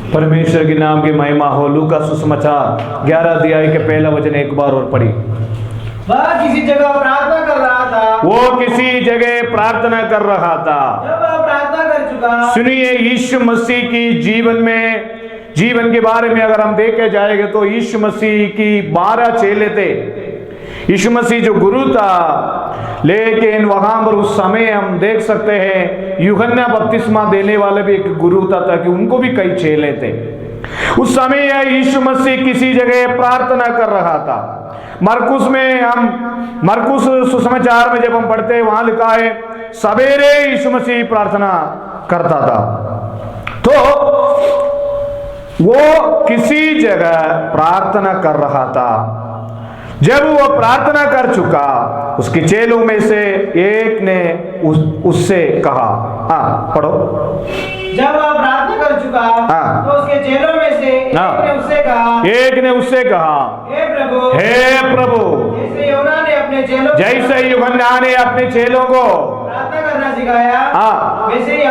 परमेश्वर के नाम की महिमा हो। लूका सुसमाचार 11 अध्याय के पहला वचन एक बार और पढ़ी। वह किसी जगह प्रार्थना कर रहा था। वो किसी जगह प्रार्थना कर रहा था। जब वह प्रार्थना कर चुका, सुनिए, यीशु मसीह की जीवन के बारे में अगर हम देखे जाएंगे तो यीशु मसीह की 12 चेले थे। यीशु मसीह जो गुरु था, लेकिन वहां पर उस समय हम देख सकते हैं यूहन्ना बपतिस्मा देने वाले भी एक गुरु था, ताकि उनको भी कई चेले थे। उस समय यीशु मसीह किसी जगह प्रार्थना कर रहा था। मरकुस सुसमाचार में जब हम पढ़ते हैं, वहां लिखा है सवेरे यीशु मसीह प्रार्थना करता था। तो वो किसी जगह प्रार्थना कर रहा था। जब वो प्रार्थना कर चुका, उसके चेलों में से एक ने उससे कहा, हाँ पढ़ो। जब वह प्रार्थना कर चुका, हाँ, तो उसके चेलों में से एक ने उससे कहा, हे प्रभु, जैसे यूहन्ना ने अपने चेलों को प्रार्थना करना सिखाया, हाँ, वैसे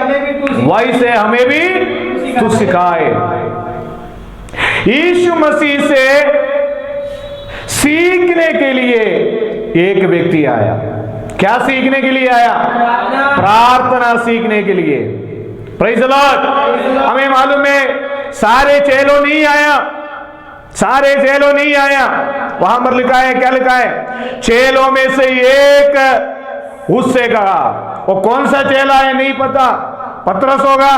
हमें भी तू सिखाए। यीशु मसीह से सीखने के लिए एक व्यक्ति आया। क्या सीखने के लिए आया? प्रार्थना सीखने के लिए। Praise the Lord. हमें मालूम है सारे चेलों नहीं आया। वहां पर लिखा है, क्या लिखा है? चेलों में से एक उससे कहा। वो कौन सा चेला है नहीं पता। पतरस होगा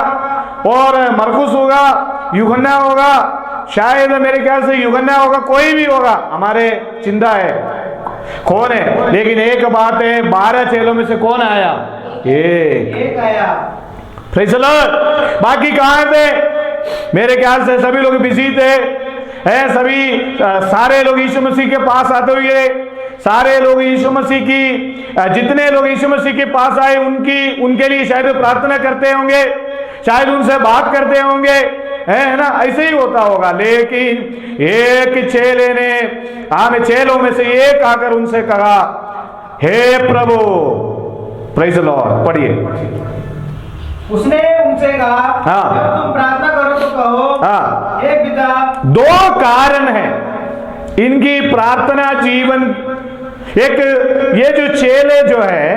और मरकुस होगा, यूहन्ना होगा, शायद मेरे ख्याल से यूहन्ना होगा, कोई भी होगा, हमारे चिंता है कौन है। लेकिन एक बात है, 12 चेलों में से कौन आया? एक आया। Praise the Lord. बाकी कहां थे? मेरे ख्याल से सभी लोग बिजी थे। सारे लोग यीशु मसीह के पास आते हुए, सारे लोग यीशु मसीह की, जितने लोग यीशु मसीह के पास आए उनके लिए शायद प्रार्थना करते होंगे, शायद उनसे बात करते होंगे, है ना, ऐसे ही होता होगा। लेकिन एक चेले ने, चेलों में से एक आकर उनसे कहा, हे प्रभु। Praise the lord. पढ़िए। उसने उनसे कहा, हाँ, जब तुम प्रार्थना करो तो कहो, हाँ, हे पिता। 2 कारण है इनकी प्रार्थना जीवन। एक ये जो चेले जो है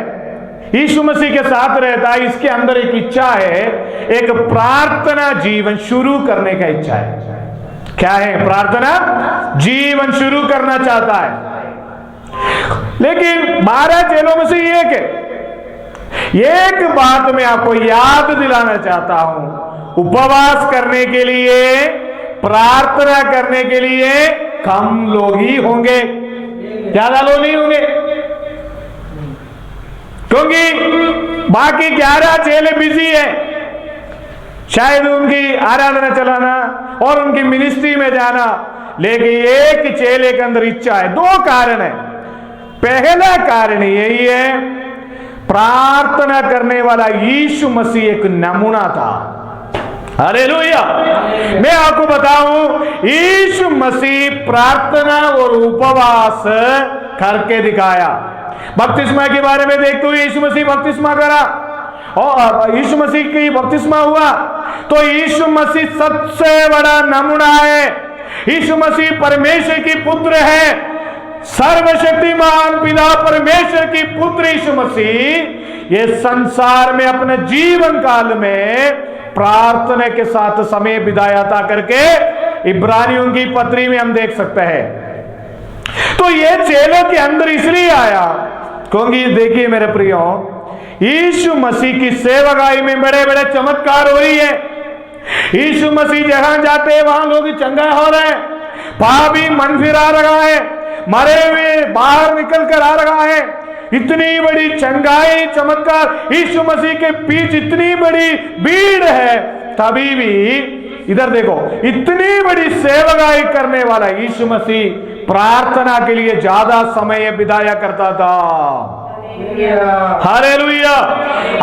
यीशु मसीह के साथ रहता है, इसके अंदर एक इच्छा है, एक प्रार्थना जीवन शुरू करने का इच्छा है। क्या है? प्रार्थना जीवन शुरू करना चाहता है। लेकिन 12 चेलों में से एक बात मैं आपको याद दिलाना चाहता हूं। उपवास करने के लिए, प्रार्थना करने के लिए कम लोग ही होंगे, ज्यादा लोग नहीं होंगे, क्योंकि बाकी 11 चेले बिजी है। शायद उनकी आराधना चलाना और उनकी मिनिस्ट्री में जाना, लेकिन एक चेले के अंदर इच्छा है। 2 कारण है। पहला कारण यही है, प्रार्थना करने वाला यीशु मसीह एक नमूना था। हालेलुया। मैं आपको बताऊं, यीशु मसीह प्रार्थना और उपवास करके दिखाया। बपतिस्मा के बारे में देखते हुए यीशु मसीह बपतिस्मा करा और यीशु मसीह की बपतिस्मा हुआ, तो यीशु मसीह सबसे बड़ा नमूना है। यीशु मसीह परमेश्वर की पुत्र है, सर्वशक्तिमान पिता परमेश्वर की पुत्र यीशु मसीह ये संसार में अपने जीवन काल में प्रार्थना के साथ समय बिताया था करके इब्रानियों की पत्री में हम देख सकते हैं। तो ये चेलों के अंदर इसलिए आया क्योंकि देखिए मेरे प्रियो, यीशु मसीह की सेवकाई में बड़े बड़े चमत्कार हो रही है। यीशु मसीह जहां जाते हैं वहां लोग चंगा हो रहे हैं, पापी मन फिरा रहा है, मरे हुए बाहर निकल कर आ रहा है। इतनी बड़ी चंगाई चमत्कार यीशु मसीह के बीच, इतनी बड़ी भीड़ है, तभी भी इधर देखो, इतनी बड़ी सेवकाई करने वाला यीशु मसीह प्रार्थना के लिए ज्यादा समय बिताया करता था। हालेलुया।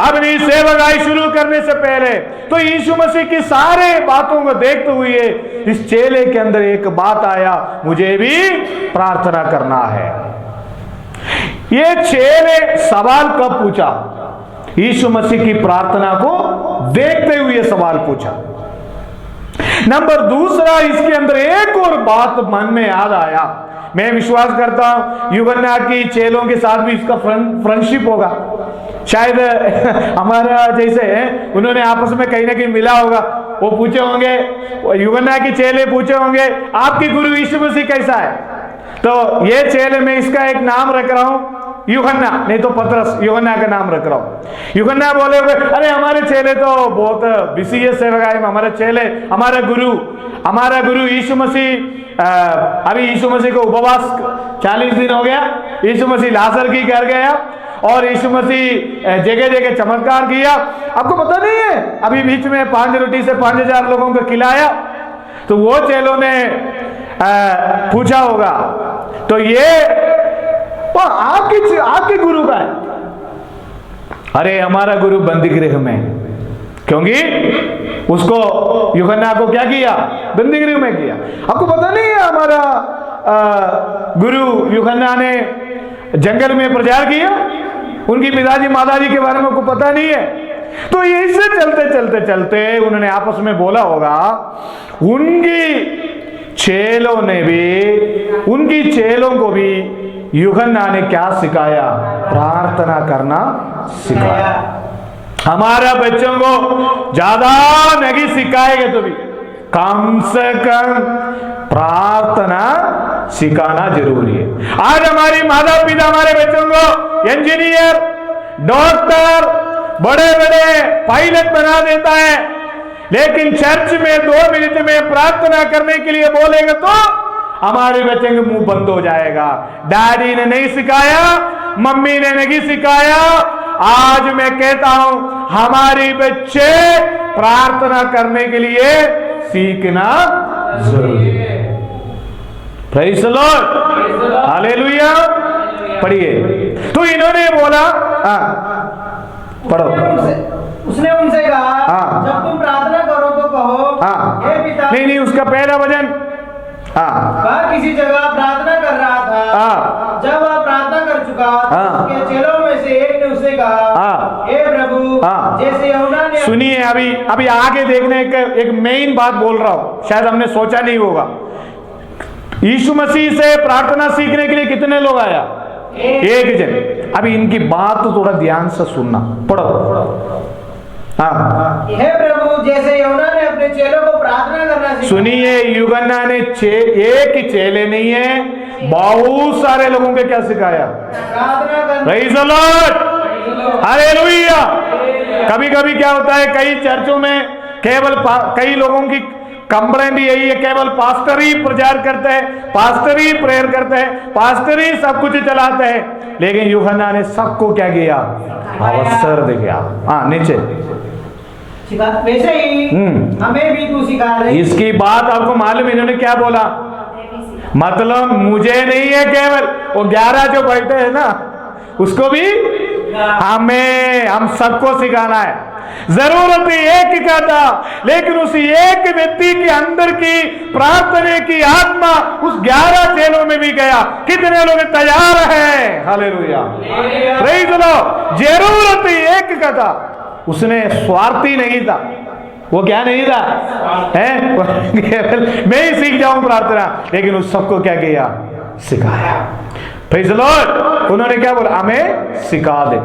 अपनी सेवकाई शुरू करने से पहले तो यीशु मसीह की सारे बातों को देखते हुए इस चेले के अंदर एक बात आया, मुझे भी प्रार्थना करना है। ये चेले सवाल कब पूछा? यीशु मसीह की प्रार्थना को देखते हुए सवाल पूछा। नंबर दूसरा, इसके अंदर एक और बात मन में याद आया। मैं विश्वास करता हूं यूहन्ना की चेलों के साथ भी इसका फ्रेंडशिप होगा। शायद हमारा जैसे उन्होंने आपस में कहीं ना कहीं मिला होगा। वो पूछे होंगे, यूहन्ना के चेले पूछे होंगे, आपकी गुरु यीशु मसीह कैसा है? तो ये चेले, मैं इसका एक नाम रख रहा हूं यूहन्ना, नहीं तो पतरस, यूहन्ना का नाम रख रहा हूं। यूहन्ना बोले हुए, अरे हमारे चेले तो बहुत विशेष सेवक है, हमारे चेले, हमारा गुरु यीशु मसीह, अभी यीशु मसीह को उपवास 40 दिन हो गया, यीशु मसीह लाजर की घर गया और यीशु मसीह जगह जगह चमत्कार किया। आपको पता नहीं है, अभी बीच में 5 रोटी से 5000 लोगों को खिलाया। तो वो चेलों ने पूछा होगा, तो ये तो आपके गुरु का है? अरे हमारा गुरु बंदीगृह में, क्योंकि उसको यूहन्ना को क्या किया? बंदीगृह में किया। आपको पता नहीं है हमारा गुरु यूहन्ना ने जंगल में प्रचार किया? उनकी पिताजी माताजी के बारे में आपको पता नहीं है? तो ये इससे चलते उन्होंने आपस में बोला होगा, उनकी चेलों को भी यूहन्ना ने क्या सिखाया? प्रार्थना करना सिखाया। हमारा बच्चों को ज्यादा नहीं सिखाएंगे तो भी कम से कम प्रार्थना सिखाना जरूरी है। आज हमारी माता पिता हमारे बच्चों को इंजीनियर, डॉक्टर, बड़े बड़े पायलट बना देता है, लेकिन चर्च में 2 मिनट में प्रार्थना करने के लिए बोलेगा तो हमारे बच्चे के मुंह बंद हो जाएगा। डैडी ने नहीं सिखाया, मम्मी ने नहीं सिखाया। आज मैं कहता हूं हमारे बच्चे प्रार्थना करने के लिए सीखना जरूरी है। Praise the Lord, hallelujah. पढ़िए। तो इन्होंने बोला, पढ़ो। उसने उनसे कहा, जब तुम प्रार्थना करो तो कहो, हे पिता। नहीं, उसका पहला वचन, वह किसी जगह प्रार्थना कर रहा था। जब वह प्रार्थना कर चुका, उसके चेलों में से एक ने उससे कहा, हे प्रभु, जैसे यूहन्ना ने। सुनिए, अभी आगे देखने एक मेन बात बोल रहा हूं, शायद हमने सोचा नहीं होगा। यीशु मसीह से प्रार्थना सीखने के लिए कितने लोग आया? एक जन। अभी इनकी बात तो थोड़ा ध्यान से सुनना। पढ़ो। हे प्रभु, जैसे यूहन्ना ने अपने चेलों को प्रार्थना करना सिखाया। सुनिए, यूहन्ना ने एक ही चेले नहीं है, बहुत सारे लोगों को क्या सिखाया? प्रार्थना करना। Praise the Lord, hallelujah. कभी कभी क्या होता है, कई चर्चों में केवल कई लोगों की कंप्लेंट यही है, केवल पास्टर ही प्रचार करते हैं, पास्टर ही प्रेयर करते हैं, पास्टर ही सब कुछ चलाते हैं। लेकिन यूहन्ना ने सबको क्या किया? अवसर दिया। नीचे। वैसे ही हमें भी तू सिखा रही। इसकी बात आपको मालूम, इन्होंने क्या बोला? मतलब मुझे नहीं है केवल, वो 11 जो बैठे हैं ना, उसको भी हम सबको सिखाना है। जरूरत एक का था, लेकिन उस एक व्यक्ति के अंदर की प्रार्थना की आत्मा उस 11 चेलों में भी गया। कितने लोग तैयार हैं? Hallelujah, praise the Lord. जरूरत एक का था, उसने स्वार्थी नहीं था। वो क्या नहीं था? मैं ही सीख जाऊं प्रार्थना, लेकिन उस सबको क्या किया? सिखाया। Praise the Lord. उन्होंने क्या बोला? हमें सिखा दे।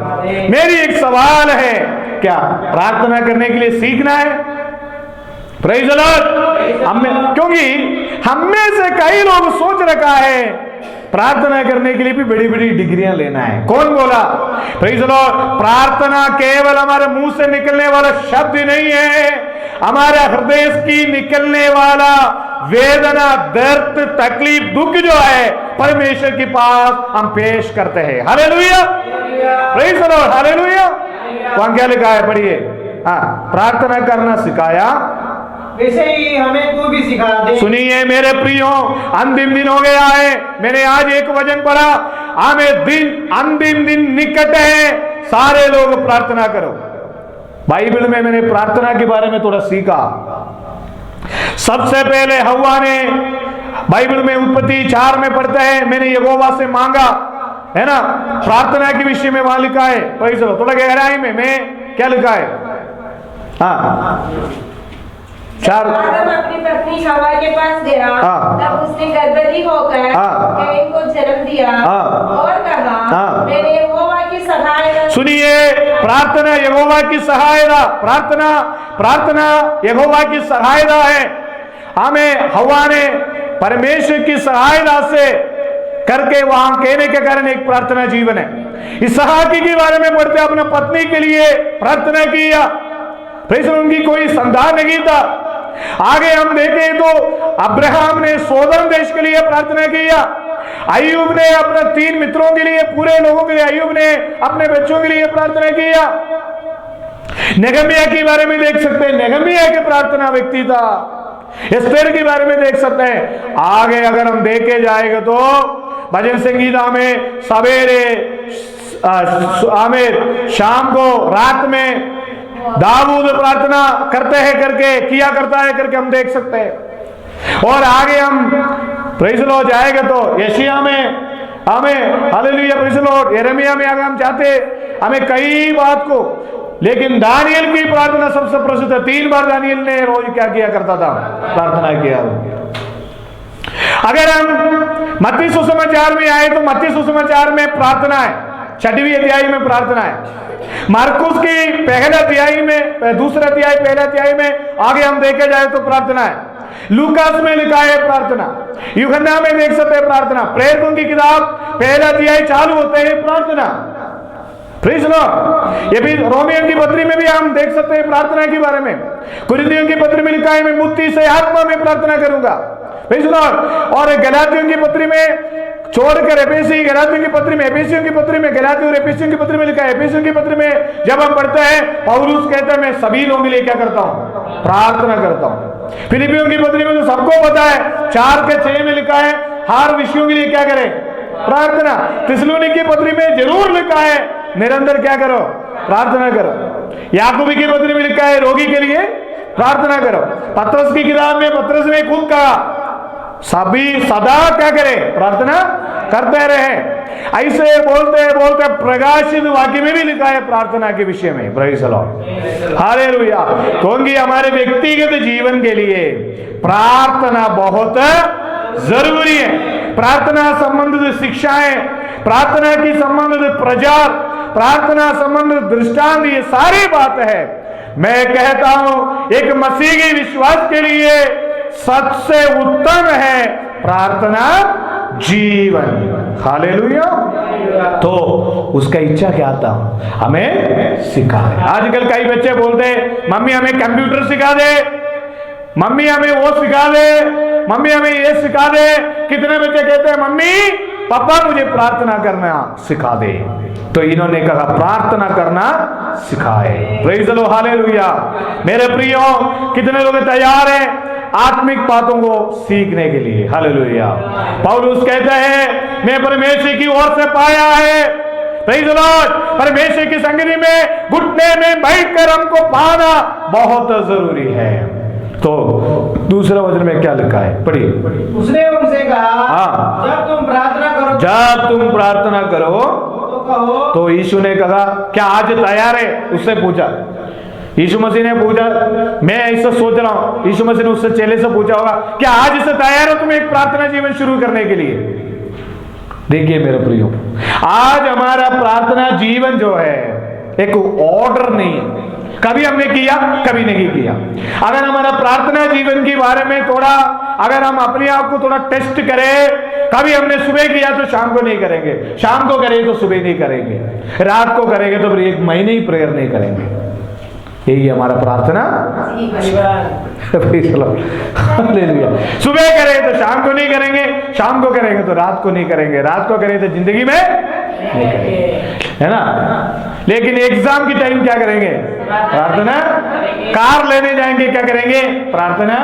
मेरी एक सवाल है, क्या प्रार्थना करने के लिए सीखना है? Praise the Lord. क्योंकि हम में से कई लोग सोच रखा है प्रार्थना करने के लिए भी बड़ी बड़ी डिग्रियां लेना है। कौन बोला? Praise the Lord. प्रार्थना केवल हमारे मुंह से निकलने वाला शब्द नहीं है, हमारे हृदय की निकलने वाला वेदना, दर्द, तकलीफ, दुख जो है परमेश्वर के पास हम पेश करते हैं। Hallelujah, praise the Lord, hallelujah. वहां क्या लिखा है? पढ़िए। प्रार्थना करना सिखाया, वैसे ही हमें तू भी सिखा दे। सुनिए मेरे प्रियो, अंतिम दिन हो गया है। मैंने आज एक वचन पढ़ा, अंतिम दिन निकट है, सारे लोग प्रार्थना करो। बाइबल में मैंने प्रार्थना के बारे में थोड़ा सीखा। सबसे पहले हव्वा ने, बाइबल में उत्पत्ति 4 में पढ़ते हैं, मैंने यहोवा से मांगा, है ना, प्रार्थना के विषय में वहां लिखा है। थोड़ा गहराई में मैं क्या लिखा है? चार आदम अपनी पत्नी हवा के पास गया, हाँ। तब उसने गर्भवती होकर हाँ। कैन को जन्म दिया हाँ। और कहा, हाँ। मैंने यहोवा की सहायता। सुनिए, प्रार्थना यहोवा की सहायता, प्रार्थना यहोवा की सहायता है। हमें हवा ने परमेश्वर की सहायता से करके वहां कहने के कारण एक प्रार्थना जीवन है। इसहाकी के बारे में पढ़ते अपने पत्नी के लिए प्रार्थना किया, फिर उनकी कोई संतान नहीं था। आगे हम देखें तो अब्राहम ने सोदम देश के लिए प्रार्थना किया, अय्यूब ने अपने 3 मित्रों के लिए, पूरे लोगों के लिए, अय्यूब ने अपने बच्चों के लिए प्रार्थना किया। नेगमिया के बारे में देख सकते हैं, नेगमिया की प्रार्थना व्यक्ति था। एस्तेर के बारे में देख सकते हैं। आगे अगर हम देखे जाएगा तो भजन संगीता में सवेरे, आमिर शाम को, रात में दाऊद प्रार्थना करते हैं करके किया करता है करके हम देख सकते हैं। और आगे हम प्रेज़ लॉर्ड जाएगा तो यशायाह में हमें हालेलुया प्रेज़ लॉर्ड, यिर्मयाह में अगर हम चाहते हमें कई बात को, लेकिन दानियल की प्रार्थना सबसे प्रसिद्ध है। 3 बार दानियल ने रोज क्या किया करता था? प्रार्थना किया। अगर हम मत्ती सुसमाचार में आए तो मत्ती सुसमाचार में प्रार्थना है, 6वीं अध्याय में प्रार्थना है। मार्कुस की पहला अध्याय में, दूसरा अध्याय, पहला अध्याय में आगे हम देखे जाए तो प्रार्थना है। लूकास में लिखा है प्रार्थना, यूहन्ना में देख सकते हैं प्रार्थना, प्रेरितों की किताब पहला अध्याय चालू होते हैं प्रार्थना। Praise Lord. ये भी रोमियों की पत्री में भी हम देख सकते हैं प्रार्थना के बारे में। कुरिन्थियों की पत्री में लिखा है मैं मुक्ति से आत्मा में प्रार्थना करूंगा। Praise Lord. और गलातियों की पत्री में छोड़कर एफेसी, गलातियों की पत्री में, एफेसियों की पत्री में, गलातियों और एफेसियों की पत्री में लिखा है। एफेसियों की पत्री में जब हम पढ़ते हैं, पौलुस कहता है मैं सभी लोगों के लिए क्या करता हूं? प्रार्थना करता हूं। फिलिपियों की पत्री में तो सबको पता है, 4:6 में लिखा है हर विषयों के लिए क्या करें? प्रार्थना। थिस्सलुनीकी की पत्री में जरूर लिखा है निरंतर क्या करो? प्रार्थना करो। याकूबी की पत्री में लिखा है रोगी के लिए प्रार्थना करो। पतरस की किताब में पतरस ने खुद कहा सभी सदा क्या करें? प्रार्थना करते रहे। ऐसे बोलते बोलते प्रकाशित वाक्य में भी लिखा है प्रार्थना के विषय में। Praise the Lord, hallelujah. क्योंकि हमारे व्यक्तिगत जीवन के लिए प्रार्थना बहुत जरूरी है। प्रार्थना संबंधित शिक्षाएं, प्रार्थना की संबंधित प्रचार, प्रार्थना संबंधित दृष्टांत, ये सारी बात है। मैं कहता हूं एक मसीही विश्वास के लिए सबसे उत्तम है प्रार्थना जीवन। हालेलुया। तो उसका इच्छा क्या था? हमें सिखाए। आजकल कई बच्चे बोलते हैं मम्मी हमें कंप्यूटर सिखा दे, मम्मी हमें वो सिखा दे, मम्मी हमें ये सिखा दे। कितने बच्चे कहते हैं मम्मी पापा मुझे प्रार्थना करना सिखा दे। तो इन्होंने कहा प्रार्थना करना सिखाए। Praise the Lord, hallelujah. मेरे प्रियो, कितने लोग तैयार हैं आत्मिक बातों को सीखने के लिए? हालेलुया। पौलुस कहता है मैं परमेश्वर की ओर से पाया है, प्रेज़ द लॉर्ड, परमेश्वर की संगति में घुटने में बैठकर हमको पाना बहुत जरूरी है। तो दूसरा वचन में क्या लिखा है? पढ़िए। उसने उनसे कहा जब तुम प्रार्थना करो, जब तुम प्रार्थना करो तो कहो। तो यीशु ने कहा क्या आज तैयार है? उससे पूछा, यीशु मसीह ने पूछा, मैं ऐसा सोच रहा हूं, यीशु मसीह ने उससे चेले से पूछा होगा क्या आज से तैयार हो तुम एक प्रार्थना जीवन शुरू करने के लिए? देखिए मेरे प्रियो, आज हमारा प्रार्थना जीवन जो है एक ऑर्डर नहीं है। कभी हमने किया, कभी नहीं किया। अगर हमारा प्रार्थना जीवन के बारे में थोड़ा, अगर हम अपने आप को थोड़ा टेस्ट करें, कभी हमने सुबह किया तो शाम को नहीं करेंगे, शाम को करेंगे तो सुबह नहीं करेंगे, रात को करेंगे तो फिर 1 महीने ही प्रेयर नहीं करेंगे। यही हमारा प्रार्थना। सुबह करें तो शाम को नहीं करेंगे, शाम को करेंगे तो रात को नहीं करेंगे, रात को करें तो जिंदगी में नहीं करेंगे, है ना। लेकिन एग्जाम की टाइम क्या करेंगे? प्रार्थना। कार लेने जाएंगे क्या करेंगे? प्रार्थना।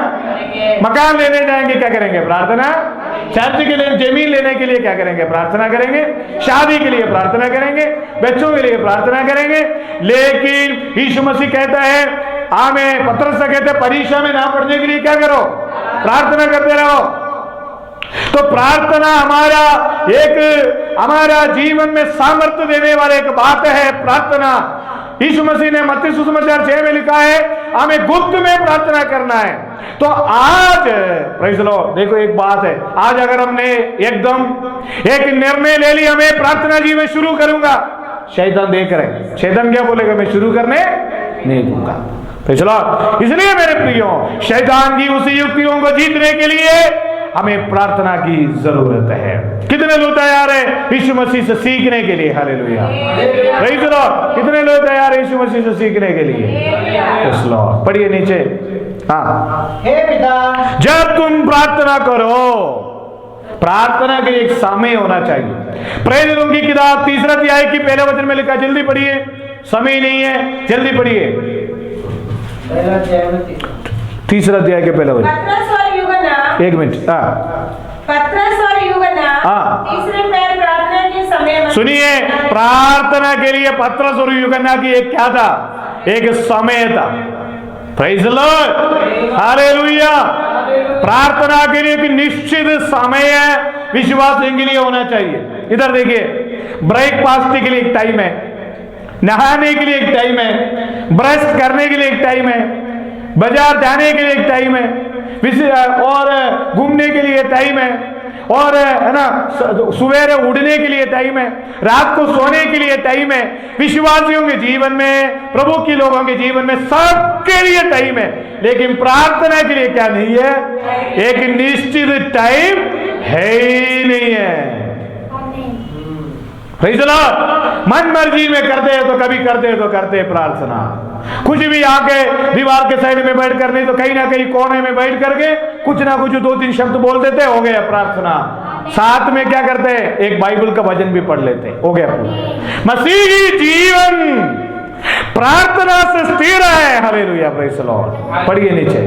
मकान लेने जाएंगे क्या करेंगे? प्रार्थना। चर्च के लिए जमीन लेने के लिए क्या करेंगे? प्रार्थना करेंगे। शादी के लिए प्रार्थना करेंगे, बच्चों के लिए प्रार्थना करेंगे। लेकिन यीशु मसीह कहता है, आमें पत्रस से कहते हैं परीक्षा में ना पढ़ने के लिए क्या करो? प्रार्थना करते रहो। तो प्रार्थना हमारा जीवन में सामर्थ्य देने वाला एक बात है। प्रार्थना यीशु मसीह ने मत्ती सुसमाचार 6 में लिखा है हमें गुप्त में प्रार्थना करना है। तो आज प्रेज़ द लॉर्ड, देखो एक बात है, आज अगर हमने एकदम एक निर्णय ले लिया मैं प्रार्थना जीवन शुरू करूंगा, शैतान देख रहे, शैतान क्या बोलेगा, मैं शुरू करने नहीं दूंगा। प्रेज़ द लॉर्ड, इसलिए मेरे प्रियो शैतान की उसी युक्तियों को जीतने के लिए हमें प्रार्थना की जरूरत है। कितने लोग तैयार है यीशु मसीह से सीखने के लिए? Hallelujah, praise the Lord. कितने लोग तैयार है यीशु मसीह से सीखने के लिए? Praise the lord. पढ़िए नीचे, हाँ, हे पिता, जब तुम प्रार्थना करो, प्रार्थना के लिए एक समय होना चाहिए। प्रेरितों की किताब 3 अध्याय की पहले वचन में लिखा, जल्दी पढ़िए, समय नहीं है, जल्दी पढ़िए। 3 अध्याय के पहले वचन, पत्रस और यूहन्ना, 1 मिनट, पत्रस और यूहन्ना तीसरे पैर प्रार्थना के समय में, सुनिए, प्रार्थना के लिए पत्रस और यूहन्ना की एक क्या था? एक समय था। Praise the Lord, hallelujah. प्रार्थना के लिए एक निश्चित समय है, विश्वासियों के लिए होना चाहिए। इधर देखिए, ब्रेकफास्ट के लिए एक टाइम है, नहाने के लिए एक टाइम है, ब्रश करने के लिए एक टाइम है, बाजार जाने के लिए एक टाइम है, और घूमने के लिए टाइम है, और है ना सवेरे उठने के लिए टाइम है, रात को सोने के लिए टाइम है। विश्वासियों के जीवन में, प्रभु के लोगों के जीवन में सबके लिए टाइम है, लेकिन प्रार्थना के लिए क्या नहीं है? एक निश्चित टाइम है ही नहीं है। प्रेज़ द लॉर्ड, मन मर्जी में करते हैं तो कभी करते हैं तो करते हैं प्रार्थना, कुछ भी आके दीवार के साइड में बैठ कर, नहीं तो कहीं ना कहीं कोने में बैठ करके कुछ ना कुछ 2-3 शब्द बोल देते, हो गया प्रार्थना। साथ में क्या करते हैं? एक बाइबल का वचन भी पढ़ लेते, हो गया पूरा। मसीही जीवन प्रार्थना से स्थिर है। Hallelujah, praise the lord. पढ़िए नीचे,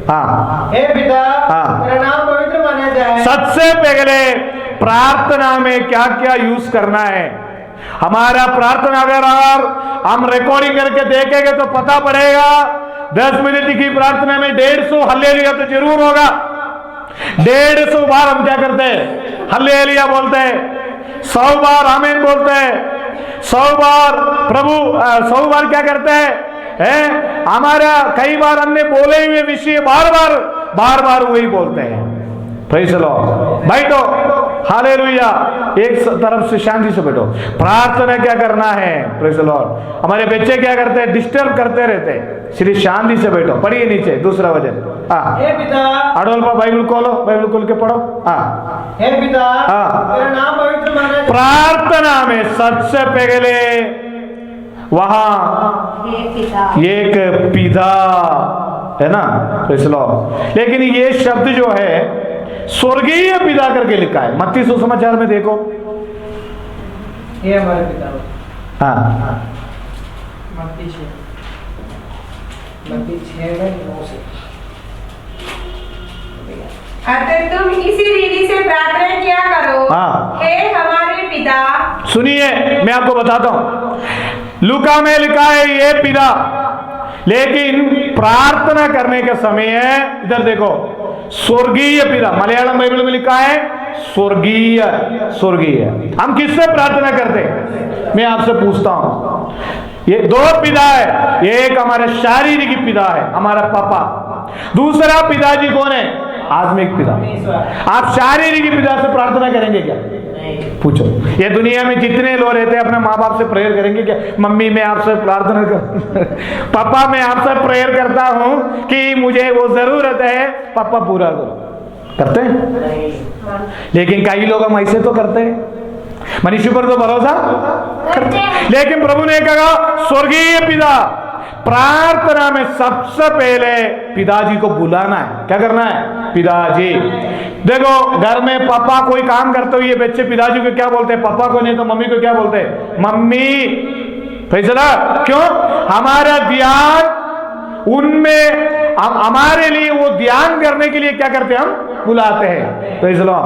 हाँ, हे पिता, हाँ, तेरा नाम पवित्र माना जाए। सबसे पहले प्रार्थना में क्या क्या यूज करना है? हमारा प्रार्थना अगर हम रिकॉर्डिंग करके देखेंगे तो पता पड़ेगा, 10 मिनट की प्रार्थना में 150 हल्लेलुया तो जरूर होगा। 150 बार हम क्या करते हैं? हल्लेलुया बोलते हैं। 100 बार आमीन बोलते हैं। 100 बार प्रभु 100 बार क्या करते हैं? हमारा कई बार हमने बोले हुए विषय बार बार वही बोलते हैं। Praise the Lord. बैठो, हालेलुया, एक तरफ से शांति से बैठो। प्रार्थना क्या करना है? Praise the Lord. हमारे बच्चे क्या करते हैं? डिस्टर्ब करते रहते हैं। श्री शांति से बैठो। पढ़िए नीचे, दूसरा वचन, हाँ, हे पिता, अडोल्फा बाइबल खोलो, बाइबल खोल के पढ़ो, हाँ। हे पिता, हाँ, तेरा नाम पवित्र माना जाए। प्रार्थना में सबसे पहले वहां एक पिता है ना, प्रेज़ द लॉर्ड। लेकिन ये शब्द जो है स्वर्गीय पिता करके लिखा है। मत्ती सुसमाचार में देखो, ये हमारे पिता, हाँ, मत्ती 6 में 9 से। अतः तुम इसी रीति से प्रार्थना किया करो, हाँ। हे हमारे पिता। सुनिए, मैं आपको बताता हूं, लूका में लिखा है ये पिता, लेकिन प्रार्थना करने का समय है, इधर देखो, स्वर्गीय पिता। मलयालम बाइबल में लिखा है स्वर्गीय, स्वर्गीय। हम किससे प्रार्थना करते हैं? मैं आपसे पूछता हूं। ये 2 पिता है, एक हमारा शारीरिक पिता है, हमारा पापा। दूसरा पिताजी कौन है? आत्मिक पिता। आप शारीरिक पिता से प्रार्थना करेंगे क्या? पूछो। ये दुनिया में जितने लोग रहते हैं अपने माँ बाप से प्रेयर करेंगे क्या? मम्मी मैं आपसे प्रार्थना कर पापा मैं आपसे प्रेयर करता हूँ कि मुझे वो जरूरत है, पापा पूरा करो। करते हैं? लेकिन कई लोग हम ऐसे तो करते हैं, मनुष्य पर तो भरोसा करते हैं। लेकिन प्रभु ने कहा स्वर्गीय पिता, प्रार्थना में सबसे पहले पिताजी को बुलाना है। क्या करना है? पिताजी। देखो, घर में पापा कोई काम करते हुए बच्चे पिताजी को क्या बोलते हैं? पापा को, नहीं तो मम्मी को क्या बोलते हैं? मम्मी। फैसला क्यों? हमारा ध्यान उनमें, हमारे लिए वो ध्यान करने के लिए क्या करते हैं? हम बुलाते हैं। फैसला